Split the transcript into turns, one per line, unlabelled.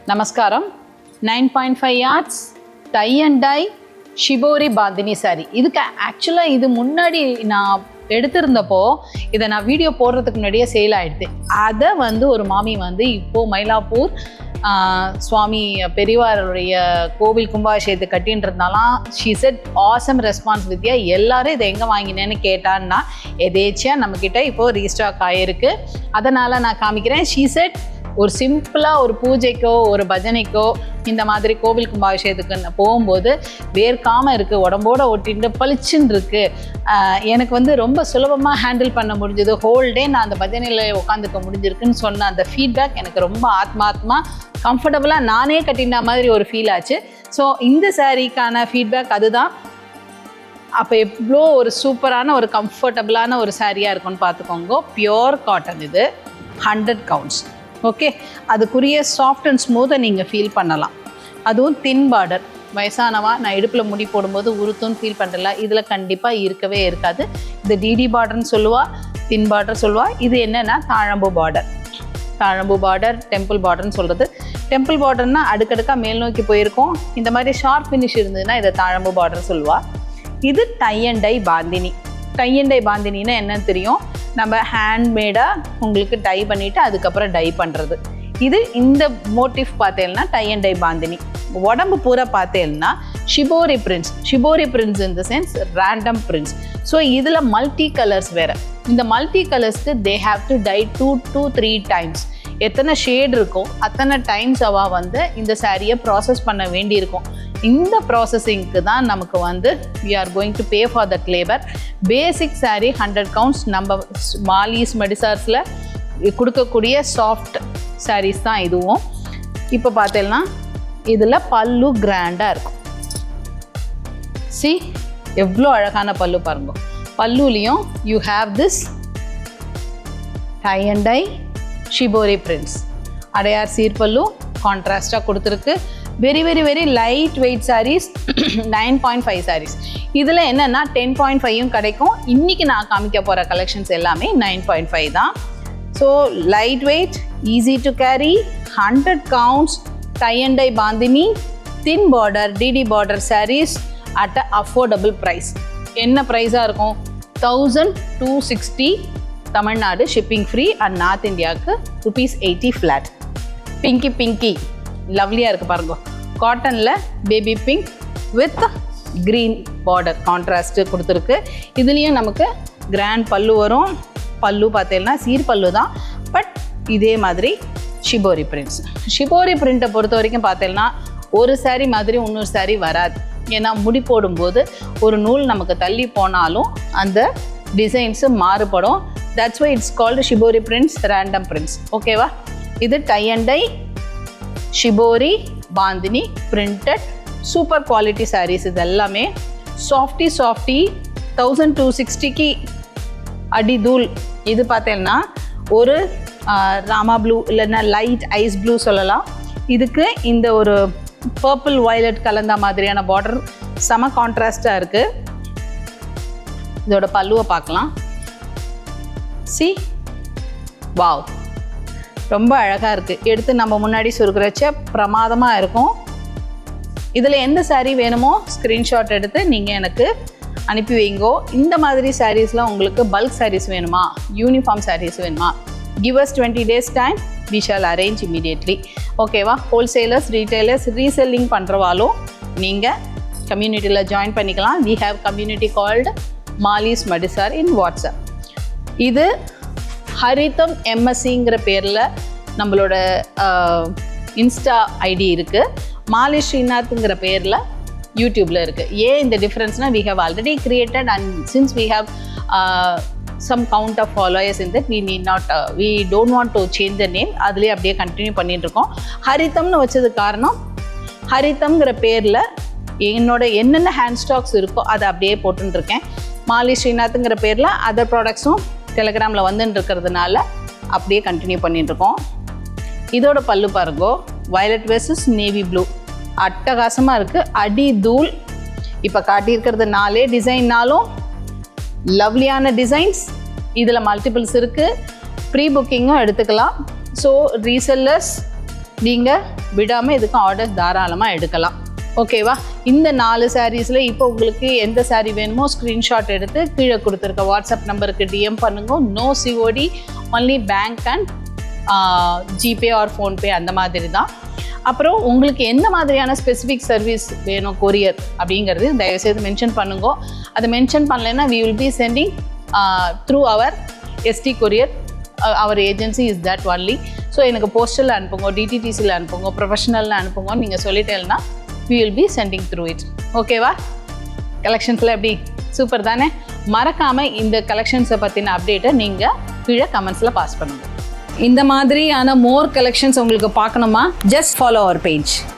நமஸ்காரம். 9.5 yards tie and dye shibori bandhani sari. இதுக்கு ஆக்சுவலாக இது முன்னாடி நான் எடுத்திருந்தப்போ இதை நான் வீடியோ போடுறதுக்கு முன்னாடியே சேல் ஆகிடுது. அதை ஒரு மாமி இப்போது மயிலாப்பூர் சுவாமி பெரியவாருடைய கோவில் கும்பாபிஷேகத்தை கட்டின்றதுனாலாம் ஷீ செட் ஆசம் ரெஸ்பான்ஸ் வித்யா. எல்லாரும் இதை எங்கே வாங்கினேன்னு கேட்டான்னா எதேச்சியாக நம்மக்கிட்ட இப்போது ரீஸ்டாக் ஆகிருக்கு. அதனால் நான் காமிக்கிறேன். ஷீ செட் ஒரு சிம்பிளாக ஒரு பூஜைக்கோ ஒரு பஜனைக்கோ இந்த மாதிரி கோவில் கும்பாபிஷேகத்துக்கு போகும்போது வேர்க்காமல் இருக்குது, உடம்போட ஒட்டிட்டு பளிச்சுன்னு இருக்குது. எனக்கு ரொம்ப சுலபமாக ஹேண்டில் பண்ண முடிஞ்சது. ஹோல் டே நான் அந்த பஜனையில் உட்காந்துக்க முடிஞ்சிருக்குன்னு சொன்ன அந்த ஃபீட்பேக் எனக்கு ரொம்ப ஆத்மாத்மா கம்ஃபர்டபுளாக நானே கட்டின மாதிரி ஒரு ஃபீல் ஆச்சு. ஸோ இந்த சாரீக்கான ஃபீட்பேக் அதுதான். அப்போ எவ்வளோ ஒரு சூப்பரான ஒரு கம்ஃபர்டபுளான ஒரு சாரியாக இருக்கும்னு பார்த்துக்கோங்க. பியோர் காட்டன், இது 100 counts. ஓகே, அதுக்குரிய சாஃப்ட் அண்ட் ஸ்மூத்தை நீங்கள் ஃபீல் பண்ணலாம். அதுவும் தின் பார்டர். வயசானவா நான் இடுப்பில் முடி போடும்போது உருத்துன்னு ஃபீல் பண்ணுறல, இதில் கண்டிப்பாக இருக்கவே இருக்காது. இது டிடி பார்டர்னு சொல்லுவா, தின் பார்டர் சொல்லுவா. இது என்னென்னா தாழம்பூ பார்டர். தாழம்பூ பார்டர், டெம்பிள் பார்டர்னு சொல்கிறது. டெம்பிள் பார்டர்னா அடுக்கடுக்காக மேல் நோக்கி போயிருக்கோம். இந்த மாதிரி ஷார்ப் ஃபினிஷ் இருந்ததுன்னா இதை தாழம்பூ பார்டர் சொல்லுவா. இது tie and dye bandhani. Tie and dye பாந்தினின்னா என்னன்னு தெரியும், நம்ம ஹேண்ட்மேடாக உங்களுக்கு டை பண்ணிவிட்டு அதுக்கப்புறம் டை பண்ணுறது. இது இந்த மோட்டிவ் பார்த்தேன்னா டை அண்ட் டை பாந்தினி. உடம்பு பூரா பார்த்தேன்னா shibori prints. Shibori prints in the sense random prints. So இதில் மல்டி கலர்ஸ் வேறு. இந்த மல்டி கலர்ஸ்க்கு they have to dye 2 to 3 times. எத்தனை ஷேட் இருக்கோ அத்தனை டைம்ஸ் அவள் இந்த சாரியை ப்ராசஸ் பண்ண வேண்டியிருக்கும். இந்த ப்ராசஸிங்க்கு தான் நமக்கு we are going to pay for that labor. Basic sari 100 counts நம்ம மாலிஸ் மெடிசார்ஸில் கொடுக்கக்கூடிய சாஃப்ட் சாரீஸ் தான் இதுவும். இப்போ பார்த்தேன்னா இதில் பல்லு கிராண்டாக இருக்கும். சி எவ்வளோ அழகான பல்லு பாருங்க. பல்லுலேயும் you have this tie and dye shibori prints. அடையார் சீர்பல்லு கான்ட்ராஸ்டாக கொடுத்துருக்கு. Very very very light weight sarees. 9.5 sarees. இதில் என்னென்னா 10.5யும் கிடைக்கும். இன்றைக்கி நான் காமிக்க போகிற கலெக்ஷன்ஸ் எல்லாமே 9.5 தான். So light weight, easy to carry, 100 counts, tie and dye bandhani, thin border, டிடி border sarees at a affordable price. என்ன ப்ரைஸாக இருக்கும்? 1260 Tamil Nadu shipping free and north இந்தியாவுக்கு ₹80 ஃப்ளாட். பிங்கி பிங்கி லவ்லியாக இருக்குது பாருங்க. காட்டனில் baby pink with green border contrast கொடுத்துருக்கு. இதுலேயும் நமக்கு கிராண்ட் பல்லு வரும். பல்லு பார்த்தீங்கன்னா சீர் பல்லு தான், பட் இதே மாதிரி ஷிபோரி பிரிண்ட்ஸ். ஷிபோரி பிரிண்ட்டை பொறுத்த வரைக்கும் பார்த்தீங்கன்னா ஒரு சாரீ மாதிரி இன்னொரு சாரீ வராது. ஏன்னா முடி போடும்போது ஒரு நூல் நமக்கு தள்ளி போனாலும் அந்த டிசைன்ஸு மாறுபடும். That's why it's called shibori prints, random prints. ஓகேவா? இது tie and dye shibori bandhani printed super quality saris. இது எல்லாமே சாஃப்டி 1260க்கு அடி தூள். இது பார்த்தேன்னா ஒரு ராமா ப்ளூ இல்லைன்னா லைட் ஐஸ் ப்ளூ சொல்லலாம். இதுக்கு இந்த ஒரு பர்பிள் வயலட் கலந்த மாதிரியான பார்டர் செம கான்ட்ராஸ்டாக இருக்குது. இதோட பல்லுவை பார்க்கலாம். சி வாவ், ரொம்ப அழகாக இருக்குது. எடுத்து நம்ம முன்னாடி சுருக்கிறச்ச பிரமாதமாக இருக்கும். இதில் எந்த சாரீ வேணுமோ ஸ்க்ரீன்ஷாட் எடுத்து நீங்கள் எனக்கு அனுப்பி வைங்கோ. இந்த மாதிரி சாரீஸ்லாம் உங்களுக்கு பல்க் சாரீஸ் வேணுமா, யூனிஃபார்ம் சாரீஸ் வேணுமா, give us 20 days time, we shall arrange immediately. ஓகேவா? ஹோல்சேலர்ஸ், ரீட்டைலர்ஸ், ரீசெல்லிங் பண்ணுறவாலும் நீங்கள் கம்யூனிட்டியில் ஜாயின் பண்ணிக்கலாம். we have community called Mali's Madisar in WhatsApp. இது ஹரிதம் எம்எஸ்சிங்கிற பேரில் நம்மளோட இன்ஸ்டா ஐடி இருக்குது. மாலி ஸ்ரீநாத்ங்கிற பேரில் யூடியூப்பில் இருக்குது. ஏன் இந்த டிஃப்ரென்ஸ்னால் we have already created and since we have some count of followers in that we don't want to change the name. அதுலேயே அப்படியே கண்டினியூ பண்ணிட்டுருக்கோம். ஹரிதம்னு வச்சது காரணம், ஹரிதம்ங்கிற பேரில் என்னோட என்னென்ன ஹேண்ட் ஸ்டாக்ஸ் இருக்கோ அதை அப்படியே போட்டுருக்கேன். மாலி ஸ்ரீநாத்ங்கிற பேரில் அதர் ப்ராடக்ட்ஸும் டெலிகிராமில் வந்துட்டு இருக்கிறதுனால அப்படியே கண்டினியூ பண்ணிட்டுருக்கோம். இதோட பல்லு பாருங்கோ, வயலட் வெர்சஸ் நேவி ப்ளூ. அட்டகாசமாக இருக்குது, அடி தூள். இப்போ காட்டியிருக்கிறது 4 டிசைன்னாலும் லவ்லியான டிசைன்ஸ். இதில் மல்டிபிள்ஸ் இருக்குது. ப்ரீ புக்கிங்கும் எடுத்துக்கலாம். ஸோ ரீசெல்லர்ஸ் நீங்கள் விடாமல் இதுக்கு ஆர்டர்ஸ் தாராளமாக எடுக்கலாம். ஓகேவா? இந்த 4 சாரீஸில் இப்போ உங்களுக்கு எந்த சாரீ வேணுமோ ஸ்க்ரீன்ஷாட் எடுத்து கீழே கொடுத்துருக்க வாட்ஸ்அப் நம்பருக்கு டிஎம் பண்ணுங்க. No COD, only bank and GPay or PhonePe அந்த மாதிரி தான். அப்புறம் உங்களுக்கு எந்த மாதிரியான ஸ்பெசிஃபிக் சர்வீஸ் வேணும் கொரியர் அப்படிங்கிறது தயவுசெய்து மென்ஷன் பண்ணுங்க. அதை மென்ஷன் பண்ணலைன்னா we will be sending through our ST courier. our agency is that only. So எனக்கு போஸ்டலில் அனுப்புங்க, டிடிடிசியில் அனுப்புங்க, ப்ரொஃபஷனலில் அனுப்புங்கன்னு நீங்கள் சொல்லிட்டேன்னா we will be sending through it. ஓகேவா? கலெக்ஷன்ஸில் எப்படி சூப்பர் தானே? மறக்காமல் இந்த கலெக்ஷன்ஸை பற்றின அப்டேட்டை நீங்கள் கீழே கமெண்ட்ஸில் பாஸ் பண்ணுங்கள். இந்த மாதிரியான மோர் கலெக்ஷன்ஸ் உங்களுக்கு பார்க்கணுமா? Just follow our page.